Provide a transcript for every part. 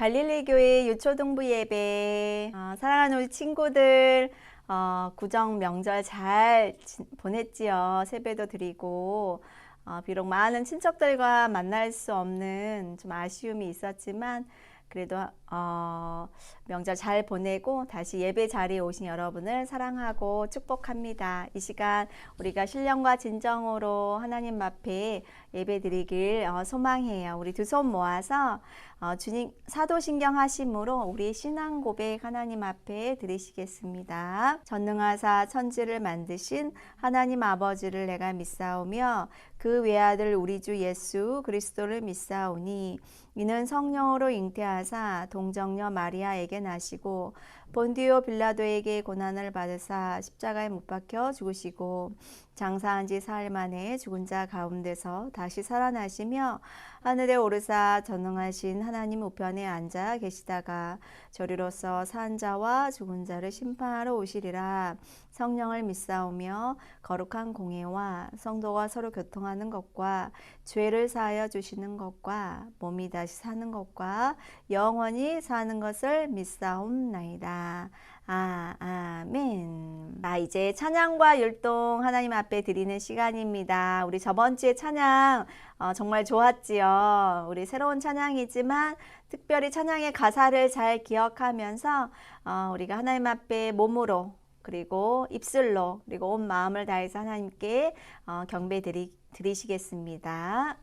갈릴리 교회 유초등부 예배, 사랑하는 우리 친구들, 구정 명절 잘 보냈지요. 세배도 드리고, 비록 많은 친척들과 만날 수 없는 좀 아쉬움이 있었지만, 그래도 명절 잘 보내고 다시 예배 자리에 오신 여러분을 사랑하고 축복합니다. 이 시간 우리가 신령과 진정으로 하나님 앞에 예배 드리길 소망해요. 우리 두 손 모아서 주님 사도신경 하심으로 우리 신앙 고백 하나님 앞에 드리시겠습니다. 전능하사 천지를 만드신 하나님 아버지를 내가 믿사오며 그 외아들 우리 주 예수 그리스도를 믿사오니 이는 성령으로 잉태하사 동정녀 마리아에게 나시고 본디오 빌라도에게 고난을 받으사 십자가에 못 박혀 죽으시고 장사한 지 사흘 만에 죽은 자 가운데서 다시 살아나시며 하늘에 오르사 전능하신 하나님 우편에 앉아 계시다가 저리로서 산 자와 죽은 자를 심판하러 오시리라. 성령을 믿사오며 거룩한 공예와 성도가 서로 교통하는 것과 죄를 사하여 주시는 것과 몸이 다시 사는 것과 영원히 사는 것을 믿사옵나이다. 아멘. 이제 찬양과 율동 하나님 앞에 드리는 시간입니다. 우리 저번 주에 찬양 정말 좋았지요. 우리 새로운 찬양이지만 특별히 찬양의 가사를 잘 기억하면서 우리가 하나님 앞에 몸으로 그리고 입술로 그리고 온 마음을 다해서 하나님께 경배 드리시겠습니다.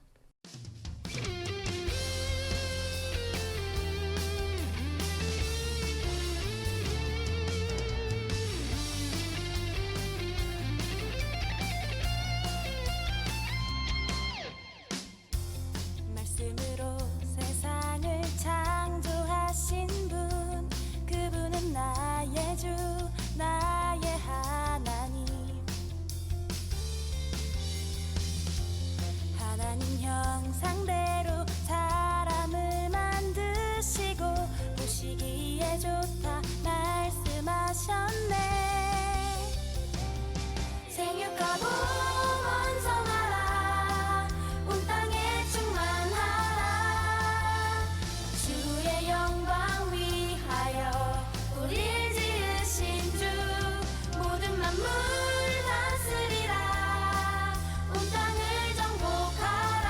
말씀으로 세상을 창조하신 분 그분은 나의 주 나의 하나님 하나님 형상대로 사람을 만드시고 보시기에 좋다 말씀하셨네 생육하고 번성하라 온 땅에 충만하라 주의 영광 위하여 우리를 지으신 주 모든 만물 다스리라 온 땅을 정복하라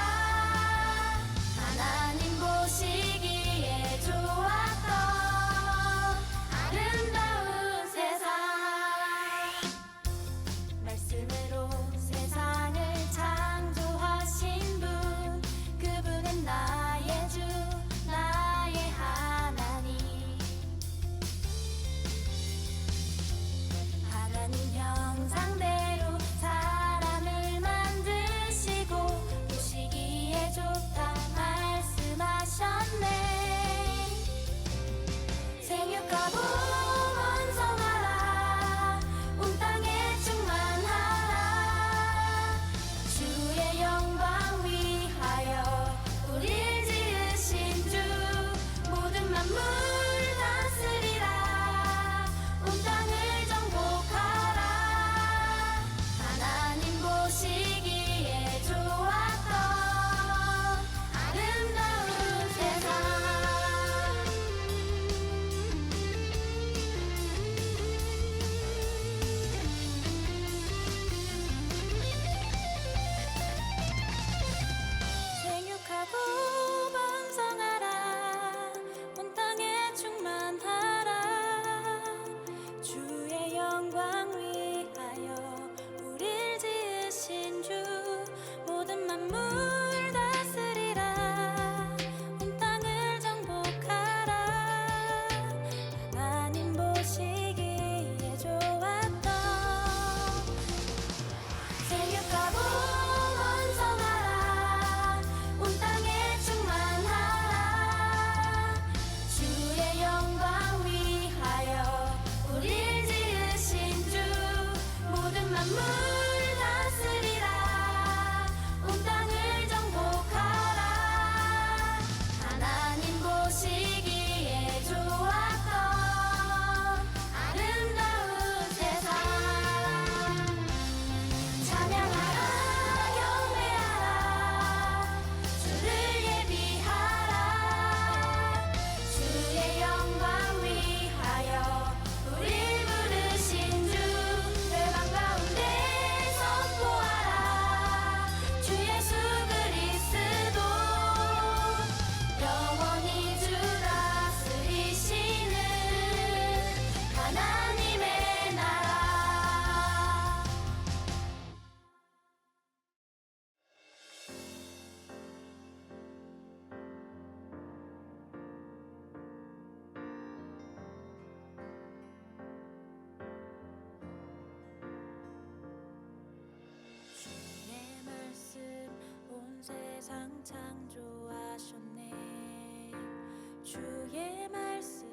주의 말씀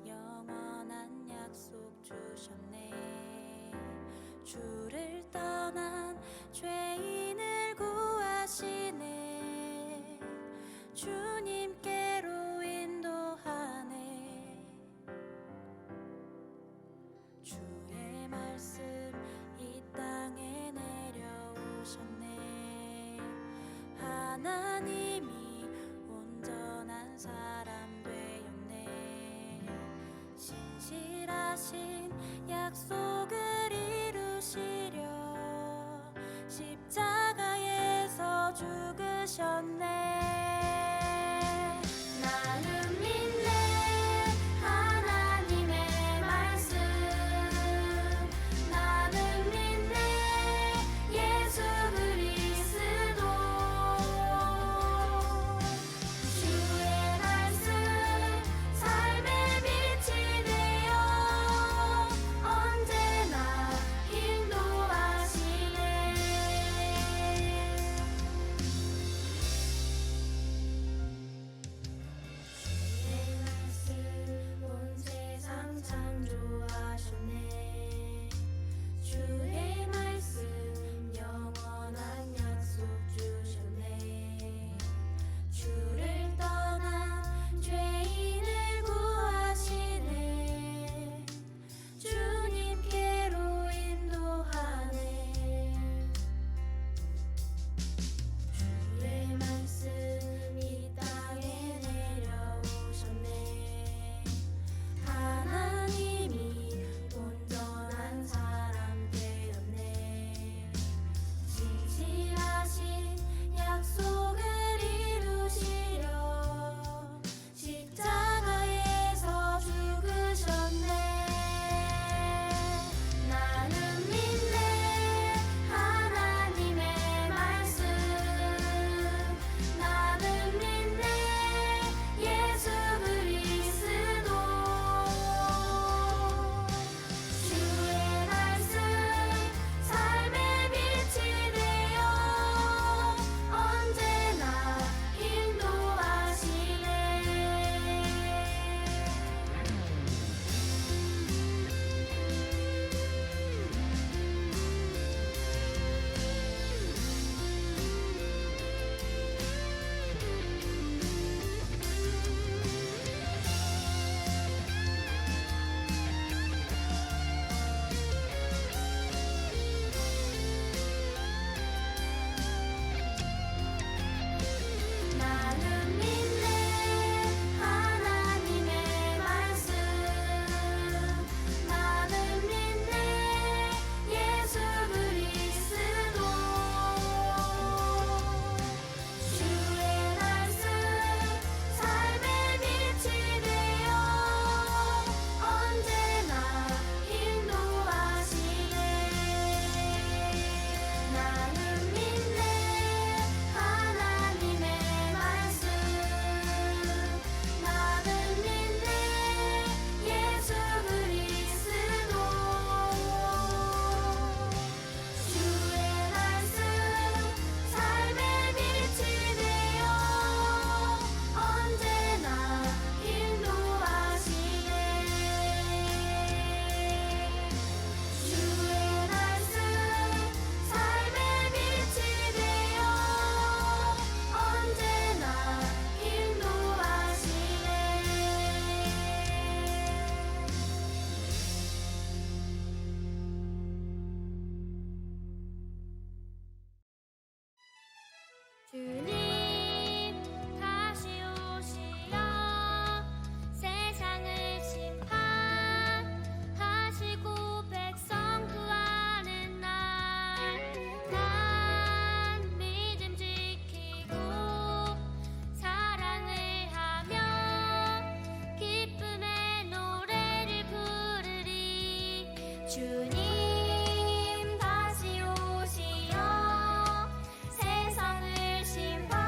영원한 약속 주셨네. 주를 떠난 죄인을 구하시네. 주님께로 인도하네. 주의 말씀 이 땅에 내려오셨네. 하나님이 온전한 사람 되었네. 신실하신 약속을 이루시려 십자가에서 죽으셨네. 나는 믿네 하나님의 말씀. 나는 믿네 예수 그리스도. 주의 말씀 삶의 빛이 되어 언제나 인도하시네. 주의 말씀 온 세상 창조하셨네. 주의 말씀 영원한 약속 주셨네. 주를 떠난 죄인을 구하시네. 주님께로 인도하네. 주의 말씀 이 땅에 내려오셨네. 하나님이 온전한 사람 되었네. 신실하신 약속을 이루시려 십자가에서 죽으셨네. 나는 믿네 하나님의 말씀. 나는 믿네 예수 그리스도. 주의 말씀 삶의 빛이 되어 언제나 인도하시네. 나는 믿네 하나님의 말씀. 나는 믿네 예수 그리스도. 주의 말씀 삶의 빛이 되어 언제나 인도하시네. 나는 믿네 하나님의 말씀. 나는 믿네 예수 그리스도. 주의 말씀 삶의 빛이 되어 언제나 인도하시네. 주의 말씀 삶의 빛이 되어 언제나 인도하시네. 주님 다시 오시어 세상을 심판하시고 백성 구하는 날. 난 믿음 지키고 사랑을 하며 기쁨의 노래를 부르리. 주님 다시 오시어 세상을 심판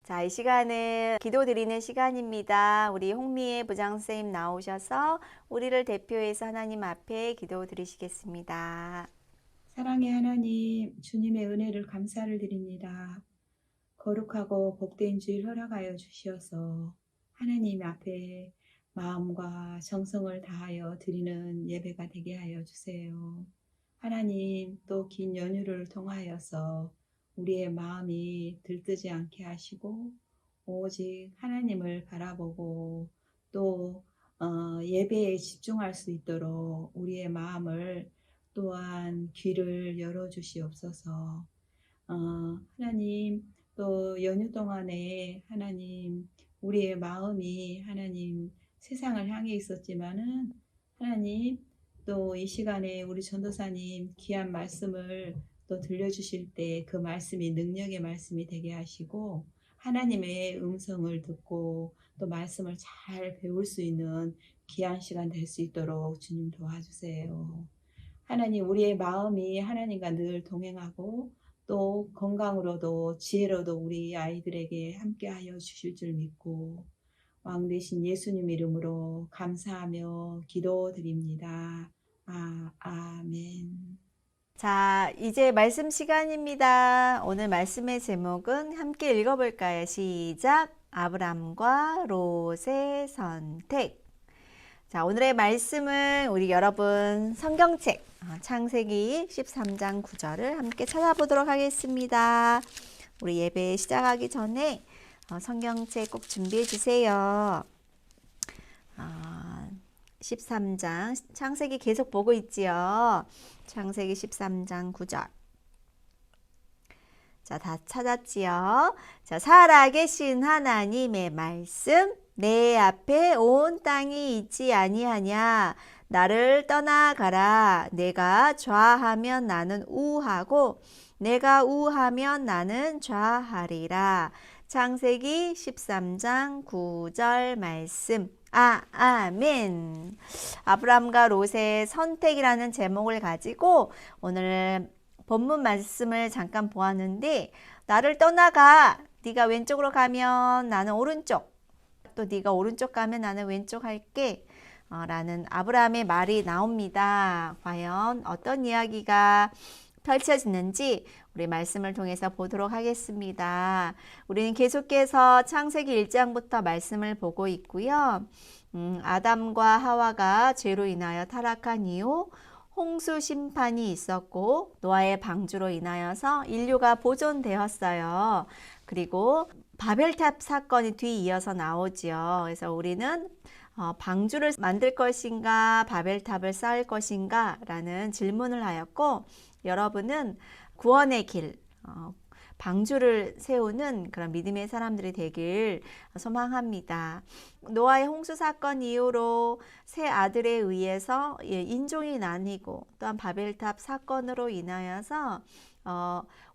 자, 이 시간은 기도 드리는 시간입니다. 우리 홍미애 부장선생님 나오셔서 우리를 대표해서 하나님 앞에 기도 드리시겠습니다. 사랑의 하나님, 주님의 은혜를 감사를 드립니다. 거룩하고 복된 주일 허락하여 주시어서 하나님 앞에 마음과 정성을 다하여 드리는 예배가 되게 하여 주세요. 하나님, 또 긴 연휴를 통하여서 우리의 마음이 들뜨지 않게 하시고 오직 하나님을 바라보고 또 예배에 집중할 수 있도록 우리의 마음을 또한 귀를 열어주시옵소서. 하나님, 또 연휴 동안에 하나님 우리의 마음이 하나님 세상을 향해 있었지만은 하나님 또 이 시간에 우리 전도사님 귀한 말씀을 또 들려주실 때 그 말씀이 능력의 말씀이 되게 하시고 하나님의 음성을 듣고 또 말씀을 잘 배울 수 있는 귀한 시간 될 수 있도록 주님 도와주세요. 하나님, 우리의 마음이 하나님과 늘 동행하고 또 건강으로도 지혜로도 우리 아이들에게 함께하여 주실 줄 믿고 왕 되신 예수님 이름으로 감사하며 기도드립니다. 아멘. 자, 이제 말씀 시간입니다. 오늘 말씀의 제목은 함께 읽어볼까요? 시작! 아브람과 롯의 선택. 자, 오늘의 말씀은 우리 여러분 성경책 창세기 13장 9절을 함께 찾아보도록 하겠습니다. 우리 예배 시작하기 전에 성경책 꼭 준비해 주세요. 13장 창세기 계속 보고 있지요. 창세기 13장 9절. 자, 다 찾았지요. 자, 살아계신 하나님의 말씀. 내 앞에 온 땅이 있지 아니하냐. 나를 떠나가라. 내가 좌하면 나는 우하고 내가 우하면 나는 좌하리라. 창세기 13장 9절 말씀. 아멘. 아브람과 롯의 선택이라는 제목을 가지고 오늘 본문 말씀을 잠깐 보았는데, 나를 떠나가. 네가 왼쪽으로 가면 나는 오른쪽, 또 네가 오른쪽 가면 나는 왼쪽 할게 라는 아브라함의 말이 나옵니다. 과연 어떤 이야기가 펼쳐지는지 우리 말씀을 통해서 보도록 하겠습니다. 우리는 계속해서 창세기 1장부터 말씀을 보고 있고요. 아담과 하와가 죄로 인하여 타락한 이후 홍수 심판이 있었고 노아의 방주로 인하여서 인류가 보존되었어요. 그리고 바벨탑 사건이 뒤이어서 나오지요. 그래서 우리는 방주를 만들 것인가 바벨탑을 쌓을 것인가 라는 질문을 하였고, 여러분은 구원의 길, 방주를 세우는 그런 믿음의 사람들이 되길 소망합니다. 노아의 홍수 사건 이후로 세 아들에 의해서 인종이 나뉘고, 또한 바벨탑 사건으로 인하여서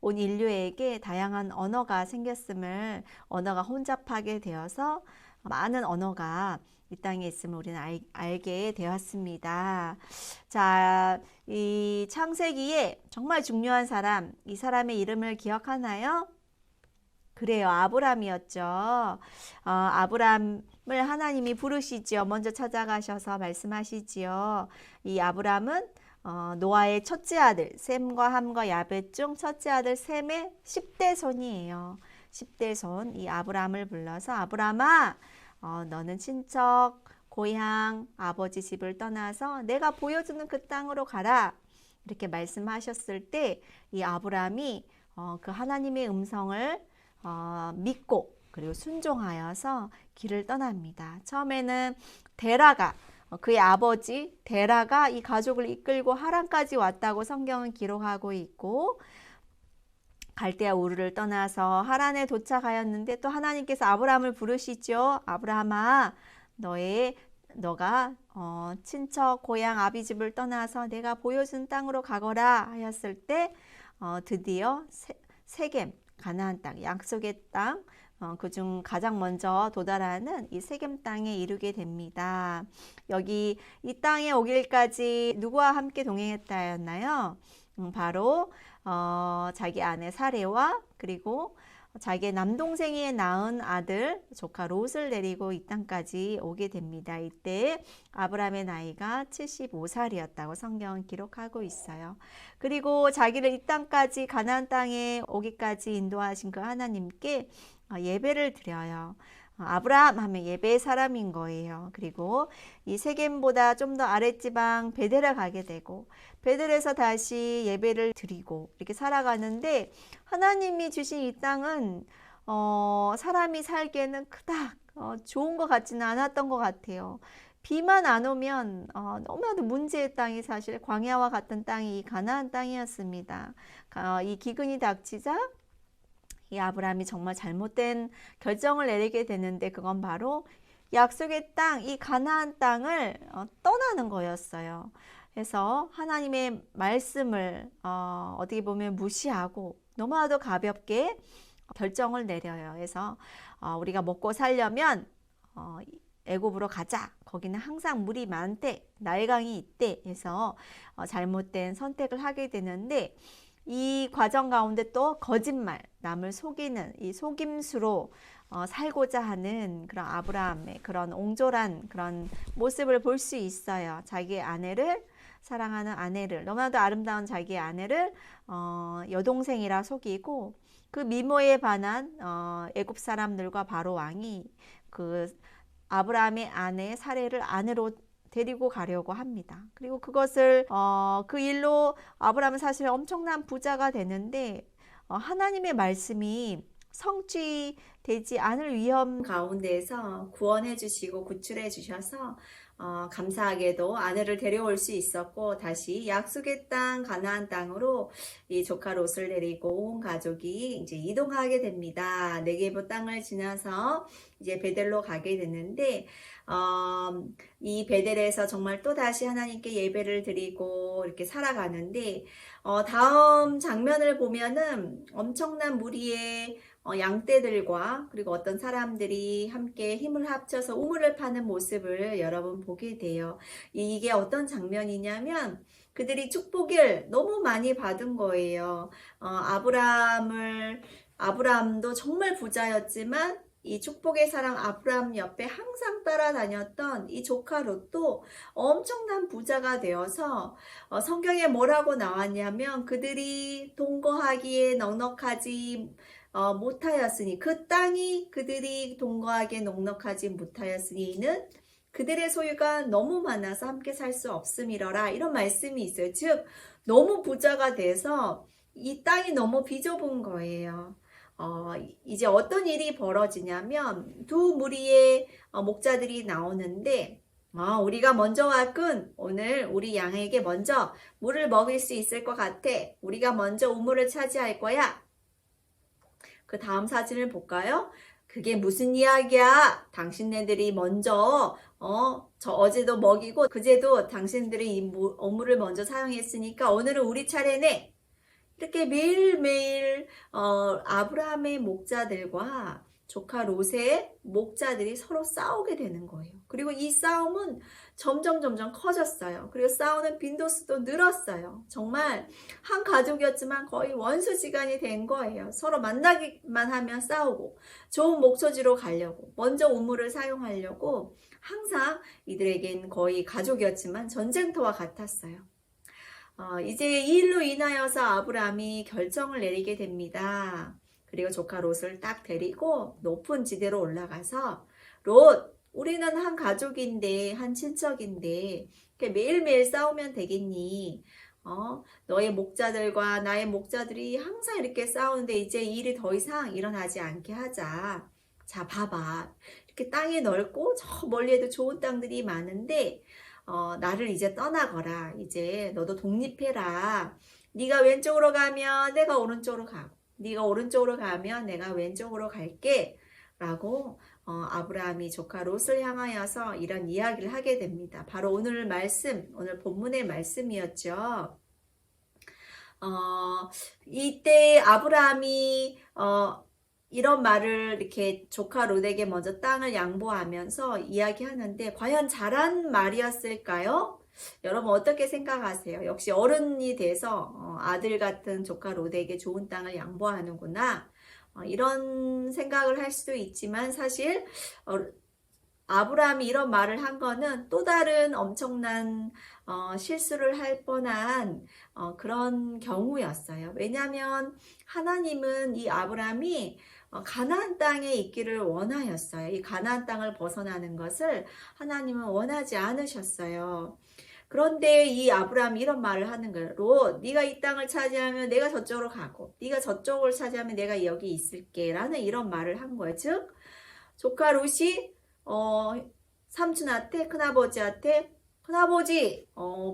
온 인류에게 다양한 언어가 생겼음을, 언어가 혼잡하게 되어서 많은 언어가 이 땅에 있음을 우리는 알게 되었습니다. 자, 이 창세기에 정말 중요한 사람, 이 사람의 이름을 기억하나요? 그래요, 아브람이었죠. 아브람을 하나님이 부르시지요. 먼저 찾아가셔서 말씀하시지요. 이 아브람은 노아의 첫째 아들 셈과 함과 야벳 중 첫째 아들 셈의 10대 손이에요. 10대 손, 이 아브람을 불러서 아브람아, 너는 친척, 고향, 아버지 집을 떠나서 내가 보여주는 그 땅으로 가라. 이렇게 말씀하셨을 때 이 아브람이 그 하나님의 음성을 믿고 그리고 순종하여서 길을 떠납니다. 처음에는 데라가, 그의 아버지 데라가 이 가족을 이끌고 하란까지 왔다고 성경은 기록하고 있고, 갈대아 우르를 떠나서 하란에 도착하였는데 또 하나님께서 아브라함을 부르시죠. 아브라함아, 너가 친척 고향 아비집을 떠나서 내가 보여준 땅으로 가거라 하였을 때 드디어 세겜, 가나안 땅, 약속의 땅, 그중 가장 먼저 도달하는 이 세겜 땅에 이르게 됩니다. 여기 이 땅에 오길까지 누구와 함께 동행했다였나요? 바로 자기 아내 사레와 그리고 자기의 남동생이 낳은 아들 조카 롯을 데리고 이 땅까지 오게 됩니다. 이때 아브라함의 나이가 75살이었다고 성경은 기록하고 있어요. 그리고 자기를 이 땅까지 가나안 땅에 오기까지 인도하신 그 하나님께 예배를 드려요. 아브라함 하면 예배의 사람인 거예요. 그리고 이 세겜보다 좀 더 아랫지방 베델에 가게 되고 베델에서 다시 예배를 드리고 이렇게 살아가는데 하나님이 주신 이 땅은 사람이 살기에는 그닥 좋은 것 같지는 않았던 것 같아요. 비만 안 오면 너무나도 문제의 땅이 사실 광야와 같은 땅이 이 가나안 땅이었습니다. 이 기근이 닥치자 이 아브라함이 정말 잘못된 결정을 내리게 되는데 그건 바로 약속의 땅, 이 가나안 땅을 떠나는 거였어요. 그래서 하나님의 말씀을 어떻게 보면 무시하고 너무나도 가볍게 결정을 내려요. 그래서 우리가 먹고 살려면 애굽으로 가자. 거기는 항상 물이 많대. 나일강이 있대. 해서 잘못된 선택을 하게 되는데 이 과정 가운데 또 거짓말, 남을 속이는 이 속임수로 살고자 하는 그런 아브라함의 그런 옹졸한 그런 모습을 볼 수 있어요. 자기의 아내를 사랑하는 아내를 너무나도 아름다운 자기의 아내를 여동생이라 속이고 그 미모에 반한 애굽 사람들과 바로 왕이 그 아브라함의 아내의 사례를 아내로 데리고 가려고 합니다. 그리고 그것을 그 일로 아브라함은 사실 엄청난 부자가 되는데 하나님의 말씀이 성취되지 않을 위험 가운데에서 구원해 주시고 구출해 주셔서 감사하게도 아내를 데려올 수 있었고 다시 약속의 땅 가나안 땅으로 이 조카 롯을 데리고 온 가족이 이제 이동하게 됩니다. 네게부 땅을 지나서 이제 베델로 가게 되는데 이 베델에서 정말 또 다시 하나님께 예배를 드리고 이렇게 살아가는데 다음 장면을 보면은 엄청난 무리의 양떼들과 그리고 어떤 사람들이 함께 힘을 합쳐서 우물을 파는 모습을 여러분 보게 돼요. 이게 어떤 장면이냐면 그들이 축복을 너무 많이 받은 거예요. 아브라함도 정말 부자였지만 이 축복의 사랑 아브라함 옆에 항상 따라다녔던 이 조카 롯도 엄청난 부자가 되어서 성경에 뭐라고 나왔냐면 그들이 동거하기에 넉넉하지 못하였으니 그 땅이 그들이 동거하기에 넉넉하지 못하였으니 이는 그들의 소유가 너무 많아서 함께 살 수 없음이러라 이런 말씀이 있어요. 즉 너무 부자가 돼서 이 땅이 너무 비좁은 거예요. 이제 어떤 일이 벌어지냐면 두 무리의 목자들이 나오는데 우리가 먼저 왔군. 오늘 우리 양에게 먼저 물을 먹일 수 있을 것 같아. 우리가 먼저 우물을 차지할 거야. 그 다음 사진을 볼까요? 그게 무슨 이야기야? 당신네들이 먼저 어제도 먹이고 그제도 당신들이 이 우물을 먼저 사용했으니까 오늘은 우리 차례네. 이렇게 매일매일 아브라함의 목자들과 조카 롯의 목자들이 서로 싸우게 되는 거예요. 그리고 이 싸움은 점점 커졌어요. 그리고 싸우는 빈도수도 늘었어요. 정말 한 가족이었지만 거의 원수지간이 된 거예요. 서로 만나기만 하면 싸우고 좋은 목소지로 가려고 먼저 우물을 사용하려고 항상 이들에겐 거의 가족이었지만 전쟁터와 같았어요. 이제 이 일로 인하여서 아브라함이 결정을 내리게 됩니다. 그리고 조카 롯을 딱 데리고 높은 지대로 올라가서 롯, 우리는 한 가족인데 한 친척인데 매일매일 싸우면 되겠니? 너의 목자들과 나의 목자들이 항상 이렇게 싸우는데 이제 이 일이 더 이상 일어나지 않게 하자. 자, 봐봐. 이렇게 땅이 넓고 저 멀리에도 좋은 땅들이 많은데 나를 이제 떠나거라. 이제 너도 독립해라. 네가 왼쪽으로 가면 내가 오른쪽으로 가고 네가 오른쪽으로 가면 내가 왼쪽으로 갈게 라고 아브라함이 조카 롯을 향하여서 이런 이야기를 하게 됩니다. 바로 오늘 말씀, 오늘 본문의 말씀이었죠. 이때 아브라함이 이런 말을 이렇게 조카 롯에게 먼저 땅을 양보하면서 이야기하는데 과연 잘한 말이었을까요? 여러분 어떻게 생각하세요? 역시 어른이 돼서 아들 같은 조카 롯에게 좋은 땅을 양보하는구나. 이런 생각을 할 수도 있지만 사실 아브라함이 이런 말을 한 거는 또 다른 엄청난 실수를 할 뻔한 그런 경우였어요. 왜냐하면 하나님은 이 아브라함이 가나안 땅에 있기를 원하였어요. 이 가나안 땅을 벗어나는 것을 하나님은 원하지 않으셨어요. 그런데 이 아브라함이 이런 말을 하는 거예요. 롯, 네가 이 땅을 차지하면 내가 저쪽으로 가고 네가 저쪽을 차지하면 내가 여기 있을게 라는 이런 말을 한 거예요. 즉 조카 롯이 삼촌한테 큰아버지한테 큰아버지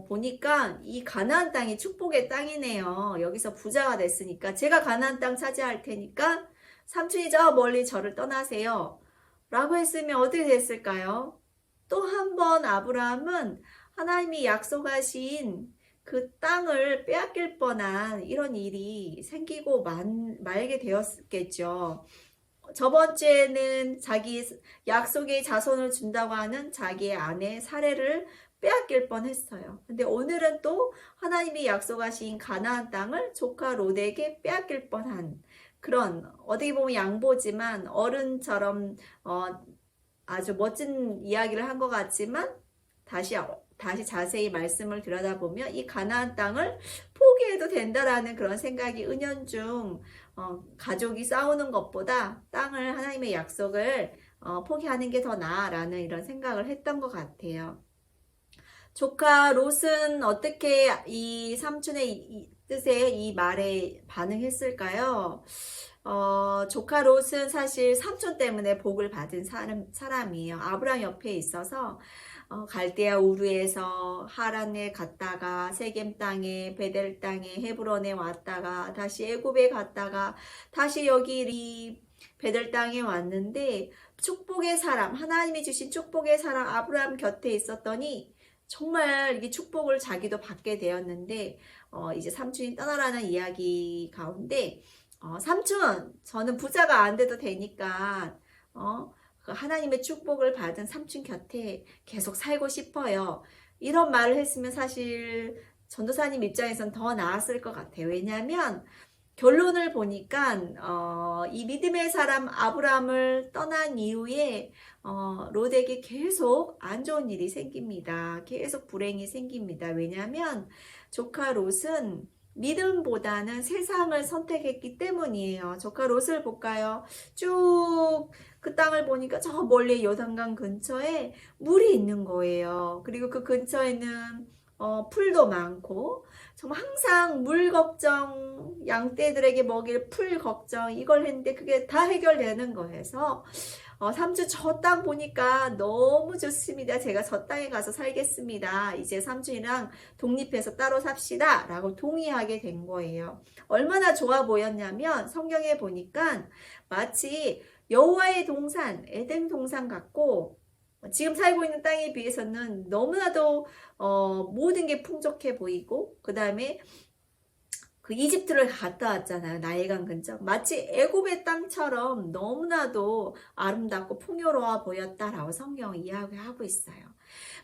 보니까 이 가나안 땅이 축복의 땅이네요. 여기서 부자가 됐으니까 제가 가나안 땅 차지할 테니까 삼촌이 저 멀리 저를 떠나세요 라고 했으면 어떻게 됐을까요? 또 한 번 아브라함은 하나님이 약속하신 그 땅을 빼앗길 뻔한 이런 일이 생기고 말게 되었겠죠. 저번 주에는 자기 약속의 자손을 준다고 하는 자기의 아내 사례를 빼앗길 뻔했어요. 근데 오늘은 또 하나님이 약속하신 가나안 땅을 조카 롯에게 빼앗길 뻔한 그런 어떻게 보면 양보지만 어른처럼 아주 멋진 이야기를 한 것 같지만 다시 자세히 말씀을 들여다보면 이 가나안 땅을 포기해도 된다라는 그런 생각이 은연중 가족이 싸우는 것보다 땅을 하나님의 약속을 포기하는 게 더 나아라는 이런 생각을 했던 것 같아요. 조카 롯은 어떻게 이 삼촌의 뜻에 이 말에 반응했을까요? 조카 롯은 사실 삼촌 때문에 복을 받은 사람이에요. 아브라함 옆에 있어서 갈대아 우르에서 하란에 갔다가 세겜 땅에 베델 땅에 헤브론에 왔다가 다시 애굽에 갔다가 다시 여기 이 베델 땅에 왔는데 축복의 사람 하나님이 주신 축복의 사람 아브라함 곁에 있었더니 정말 이게 축복을 자기도 받게 되었는데 이제 삼촌이 떠나라는 이야기 가운데 삼촌 저는 부자가 안 돼도 되니까 하나님의 축복을 받은 삼촌 곁에 계속 살고 싶어요. 이런 말을 했으면 사실 전도사님 입장에선 더 나았을 것 같아요. 왜냐하면 결론을 보니까 이 믿음의 사람 아브라함을 떠난 이후에 롯에게 계속 안 좋은 일이 생깁니다. 계속 불행이 생깁니다. 왜냐하면 조카 롯은 믿음보다는 세상을 선택했기 때문이에요. 조카 롯을 볼까요? 쭉 그 땅을 보니까 저 멀리 요단강 근처에 물이 있는 거예요. 그리고 그 근처에는 풀도 많고 정말 항상 물 걱정, 양떼들에게 먹일 풀 걱정 이걸 했는데 그게 다 해결되는 거여서 삼촌 저 땅 보니까 너무 좋습니다. 제가 저 땅에 가서 살겠습니다. 이제 삼촌이랑 독립해서 따로 삽시다 라고 동의하게 된 거예요. 얼마나 좋아 보였냐면 성경에 보니까 마치 여호와의 동산, 에덴 동산 같고 지금 살고 있는 땅에 비해서는 너무나도 모든 게 풍족해 보이고 그 다음에 그 이집트를 갔다 왔잖아요. 나일강 근처. 마치 애굽의 땅처럼 너무나도 아름답고 풍요로워 보였다라고 성경은 이야기하고 있어요.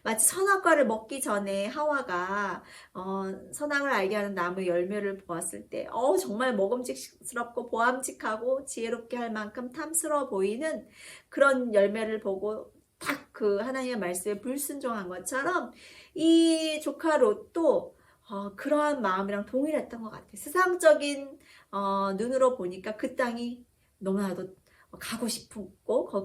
마치 선악과를 먹기 전에 하와가 선악을 알게 하는 나무 열매를 보았을 때 정말 먹음직스럽고 보암직하고 지혜롭게 할 만큼 탐스러워 보이는 그런 열매를 보고 딱 그 하나님의 말씀에 불순종한 것처럼 이 조카 롯도 그러한 마음이랑 동일했던 것 같아요. 세상적인 눈으로 보니까 그 땅이 너무나도 가고 싶고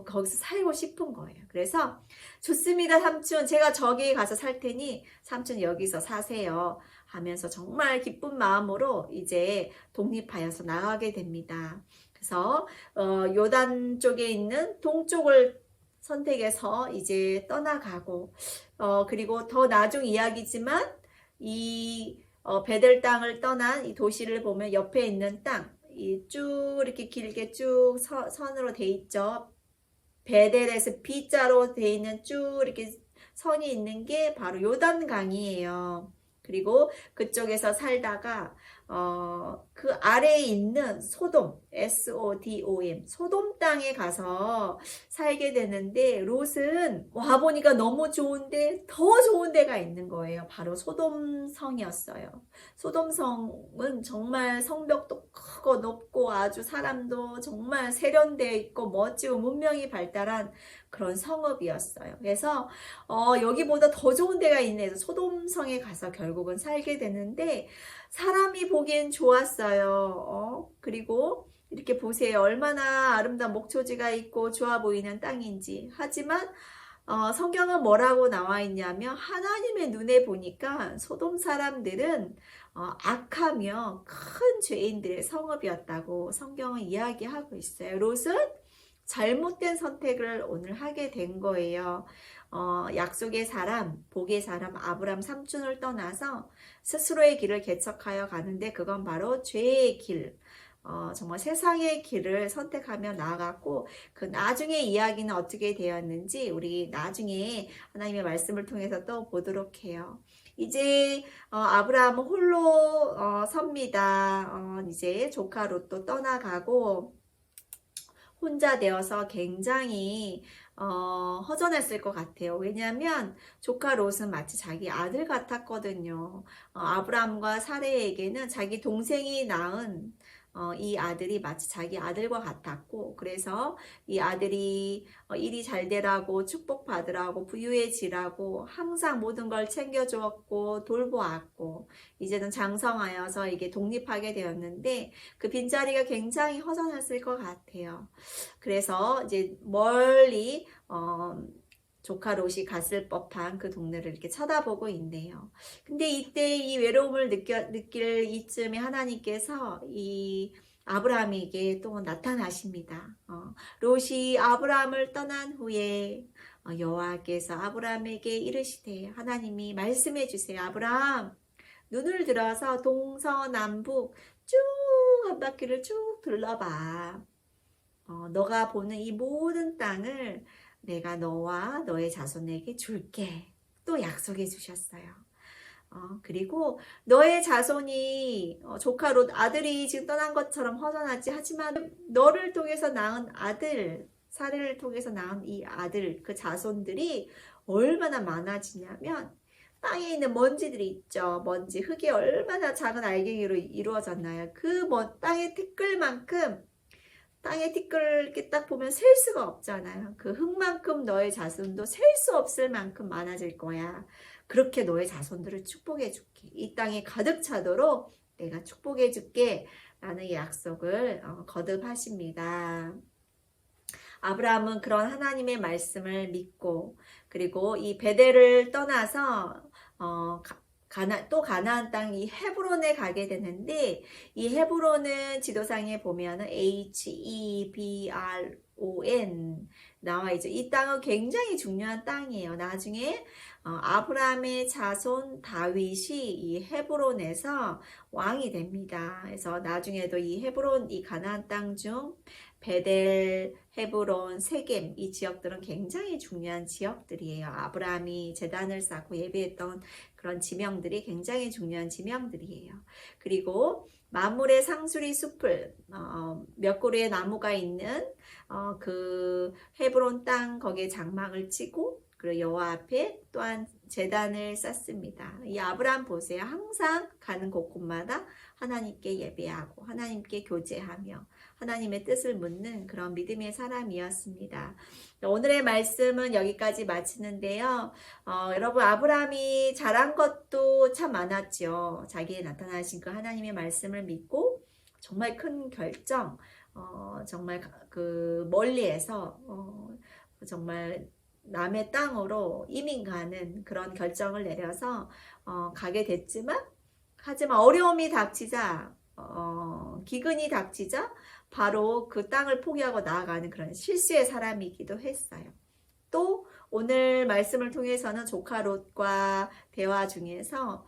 거기서 살고 싶은 거예요. 그래서 좋습니다 삼촌 제가 저기 가서 살 테니 삼촌 여기서 사세요 하면서 정말 기쁜 마음으로 이제 독립하여서 나가게 됩니다. 그래서 요단 쪽에 있는 동쪽을 선택해서 이제 떠나가고 그리고 더 나중 이야기지만 이 베델 땅을 떠난 이 도시를 보면 옆에 있는 땅, 이 쭉 이렇게 길게 쭉 선으로 돼 있죠. 베델에서 B자로 돼 있는 쭉 이렇게 선이 있는 게 바로 요단강이에요. 그리고 그쪽에서 살다가 그 아래에 있는 소돔, SODOM, 소돔 땅에 가서 살게 되는데 롯은 와보니까 너무 좋은데 더 좋은 데가 있는 거예요. 바로 소돔성이었어요. 소돔성은 정말 성벽도 크고 높고 아주 사람도 정말 세련되어 있고 멋지고 문명이 발달한 그런 성읍이었어요. 그래서 여기보다 더 좋은 데가 있네 해서 소돔성에 가서 결국은 살게 되는데 사람이 보기엔 좋았어요. 그리고 이렇게 보세요. 얼마나 아름다운 목초지가 있고 좋아 보이는 땅인지. 하지만 성경은 뭐라고 나와 있냐면 하나님의 눈에 보니까 소돔 사람들은 악하며 큰 죄인들의 성읍이었다고 성경은 이야기하고 있어요. 롯은 잘못된 선택을 오늘 하게 된 거예요. 약속의 사람, 복의 사람 아브람 삼촌을 떠나서 스스로의 길을 개척하여 가는데 그건 바로 죄의 길, 정말 세상의 길을 선택하며 나아갔고 그 나중에 이야기는 어떻게 되었는지 우리 나중에 하나님의 말씀을 통해서 또 보도록 해요. 이제 아브라함은 홀로 섭니다. 이제 조카 롯도 떠나가고 혼자 되어서 굉장히 허전했을 것 같아요. 왜냐하면 조카 롯은 마치 자기 아들 같았거든요. 아브라함과 사레에게는 자기 동생이 낳은 이 아들이 마치 자기 아들과 같았고 그래서 이 아들이 일이 잘 되라고 축복받으라고 부유해지라고 항상 모든 걸 챙겨주었고 돌보았고 이제는 장성하여서 이게 독립하게 되었는데 그 빈자리가 굉장히 허전했을 것 같아요. 그래서 이제 멀리 조카 롯이 갔을 법한 그 동네를 이렇게 쳐다보고 있네요. 근데 이때 이 외로움을 느낄 이쯤에 하나님께서 이 아브라함에게 또 나타나십니다. 롯이 아브라함을 떠난 후에 여호와께서 아브라함에게 이르시되 하나님이 말씀해 주세요. 아브라함 눈을 들어서 동서남북 쭉 한 바퀴를 쭉 둘러봐. 너가 보는 이 모든 땅을 내가 너와 너의 자손에게 줄게. 또 약속해 주셨어요. 그리고 너의 자손이 조카 롯 아들이 지금 떠난 것처럼 허전하지 하지만 너를 통해서 낳은 아들, 사례를 통해서 낳은 이 아들, 그 자손들이 얼마나 많아지냐면 땅에 있는 먼지들이 있죠. 먼지, 흙이 얼마나 작은 알갱이로 이루어졌나요? 그 땅의 티끌만큼 땅에 티끌 이렇게 딱 보면 셀 수가 없잖아요. 그 흙만큼 너의 자손도 셀 수 없을 만큼 많아질 거야. 그렇게 너의 자손들을 축복해 줄게. 이 땅에 가득 차도록 내가 축복해 줄게. 라는 약속을 거듭하십니다. 아브라함은 그런 하나님의 말씀을 믿고 그리고 이 베델을 떠나서 또 가나안 땅 이 헤브론에 가게 되는데 이 헤브론은 지도상에 보면은 Hebron 나와 있죠. 이 땅은 굉장히 중요한 땅이에요. 나중에 아브라함의 자손 다윗이 이 헤브론에서 왕이 됩니다. 그래서 나중에도 이 헤브론 이 가나안 땅 중 베델, 헤브론, 세겜 이 지역들은 굉장히 중요한 지역들이에요. 아브라함이 제단을 쌓고 예배했던 그런 지명들이 굉장히 중요한 지명들이에요. 그리고 만물의 상수리 숲을 몇 그루의 나무가 있는 그 헤브론 땅 거기에 장막을 치고 그리고 여호와 앞에 또한 제단을 쌓습니다. 이 아브라함 보세요. 항상 가는 곳곳마다 하나님께 예배하고 하나님께 교제하며 하나님의 뜻을 묻는 그런 믿음의 사람이었습니다. 오늘의 말씀은 여기까지 마치는데요. 여러분 아브라함이 잘한 것도 참 많았죠. 자기에 나타나신 그 하나님의 말씀을 믿고 정말 큰 결정, 정말 그 멀리에서 정말 남의 땅으로 이민 가는 그런 결정을 내려서 가게 됐지만 하지만 어려움이 닥치자 기근이 닥치자 바로 그 땅을 포기하고 나아가는 그런 실수의 사람이기도 했어요. 또 오늘 말씀을 통해서는 조카 롯과 대화 중에서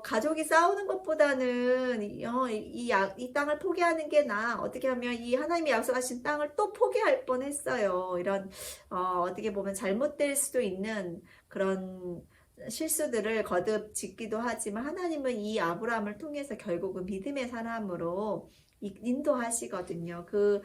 가족이 싸우는 것보다는 이 땅을 포기하는 게 나아. 어떻게 하면 이 하나님이 약속하신 땅을 또 포기할 뻔했어요. 이런 어떻게 보면 잘못될 수도 있는 그런 실수들을 거듭 짓기도 하지만 하나님은 이 아브라함을 통해서 결국은 믿음의 사람으로 인도하시거든요. 그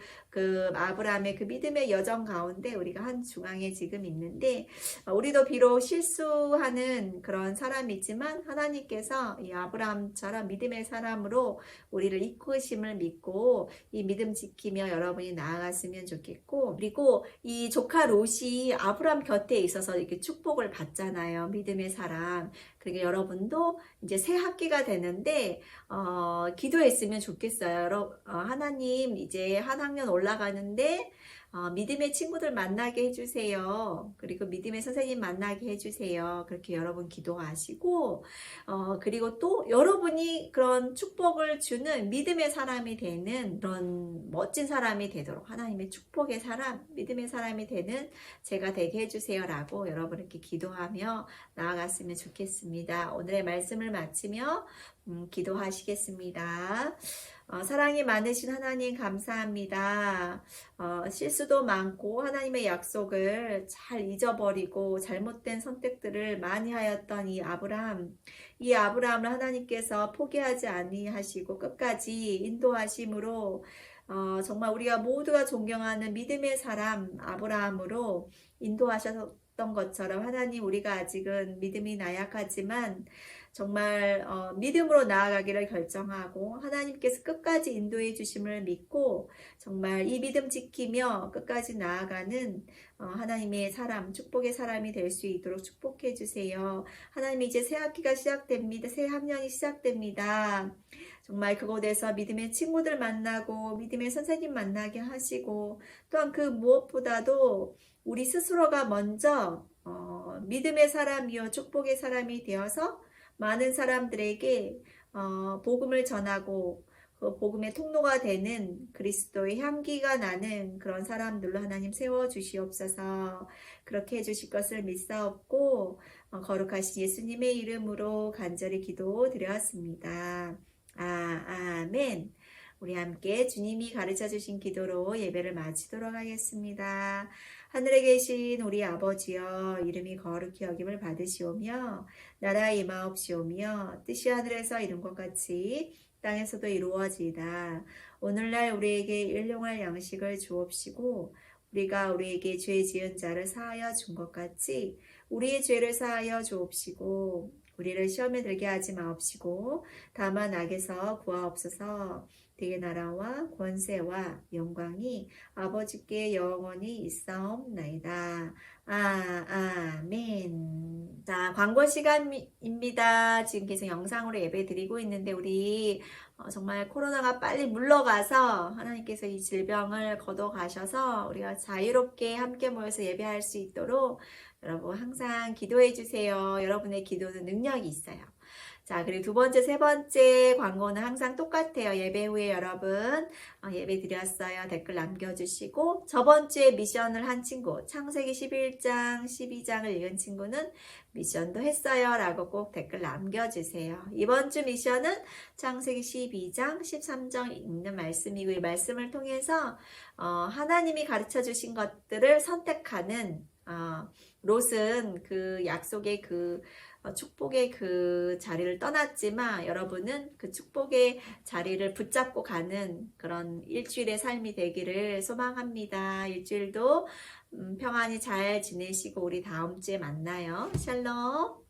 아브라함의 그 믿음의 여정 가운데 우리가 한 중앙에 지금 있는데, 우리도 비록 실수하는 그런 사람이지만 하나님께서 이 아브라함처럼 믿음의 사람으로 우리를 이끄심을 믿고 이 믿음 지키며 여러분이 나아갔으면 좋겠고, 그리고 이 조카 롯이 아브라함 곁에 있어서 이렇게 축복을 받잖아요. 믿음의 사람. 그러니까 여러분도 이제 새 학기가 되는데 기도했으면 좋겠어요. 하나님, 이제 한 학년 올라가는데 믿음의 친구들 만나게 해주세요. 그리고 믿음의 선생님 만나게 해주세요. 그렇게 여러분 기도하시고, 그리고 또 여러분이 그런 축복을 주는 믿음의 사람이 되는 그런 멋진 사람이 되도록, 하나님의 축복의 사람, 믿음의 사람이 되는 제가 되게 해주세요 라고 여러분 이렇게 기도하며 나아갔으면 좋겠습니다. 오늘의 말씀을 마치며 기도하시겠습니다. 사랑이 많으신 하나님 감사합니다. 실수도 많고 하나님의 약속을 잘 잊어버리고 잘못된 선택들을 많이 하였던 이 아브라함을 하나님께서 포기하지 아니하시고 끝까지 인도하심으로 정말 우리가 모두가 존경하는 믿음의 사람 아브라함으로 인도하셨던 것처럼, 하나님, 우리가 아직은 믿음이 나약하지만 정말 믿음으로 나아가기를 결정하고 하나님께서 끝까지 인도해 주심을 믿고 정말 이 믿음 지키며 끝까지 나아가는 하나님의 사람, 축복의 사람이 될 수 있도록 축복해 주세요. 하나님, 이제 새 학기가 시작됩니다. 새 학년이 시작됩니다. 정말 그곳에서 믿음의 친구들 만나고 믿음의 선생님 만나게 하시고, 또한 그 무엇보다도 우리 스스로가 먼저 믿음의 사람이요 축복의 사람이 되어서 많은 사람들에게 복음을 전하고 그 복음의 통로가 되는 그리스도의 향기가 나는 그런 사람들로 하나님 세워주시옵소서. 그렇게 해주실 것을 믿사옵고 거룩하신 예수님의 이름으로 간절히 기도드렸습니다. 아멘. 우리 함께 주님이 가르쳐 주신 기도로 예배를 마치도록 하겠습니다. 하늘에 계신 우리 아버지여, 이름이 거룩히 여김을 받으시오며 나라의 임하옵시오며 뜻이 하늘에서 이룬 것 같이 땅에서도 이루어지이다. 오늘날 우리에게 일용할 양식을 주옵시고 우리가 우리에게 죄 지은 자를 사하여 준 것 같이 우리의 죄를 사하여 주옵시고 우리를 시험에 들게 하지 마옵시고 다만 악에서 구하옵소서. 되게 나라와 권세와 영광이 아버지께 영원히 있사옵나이다. 아멘. 자, 광고 시간입니다. 지금 계속 영상으로 예배 드리고 있는데 우리 정말 코로나가 빨리 물러가서 하나님께서 이 질병을 걷어가셔서 우리가 자유롭게 함께 모여서 예배할 수 있도록 여러분 항상 기도해 주세요. 여러분의 기도는 능력이 있어요. 자, 그리고 두 번째, 세 번째 광고는 항상 똑같아요. 예배 후에 여러분 예배 드렸어요. 댓글 남겨주시고, 저번 주에 미션을 한 친구, 창세기 11장, 12장을 읽은 친구는 미션도 했어요 라고 꼭 댓글 남겨주세요. 이번 주 미션은 창세기 12장, 13장 읽는 말씀이고, 이 말씀을 통해서 하나님이 가르쳐 주신 것들을 선택하는 롯은 그 약속의 그 축복의 그 자리를 떠났지만 여러분은 그 축복의 자리를 붙잡고 가는 그런 일주일의 삶이 되기를 소망합니다. 일주일도 평안히 잘 지내시고 우리 다음 주에 만나요. 샬롬.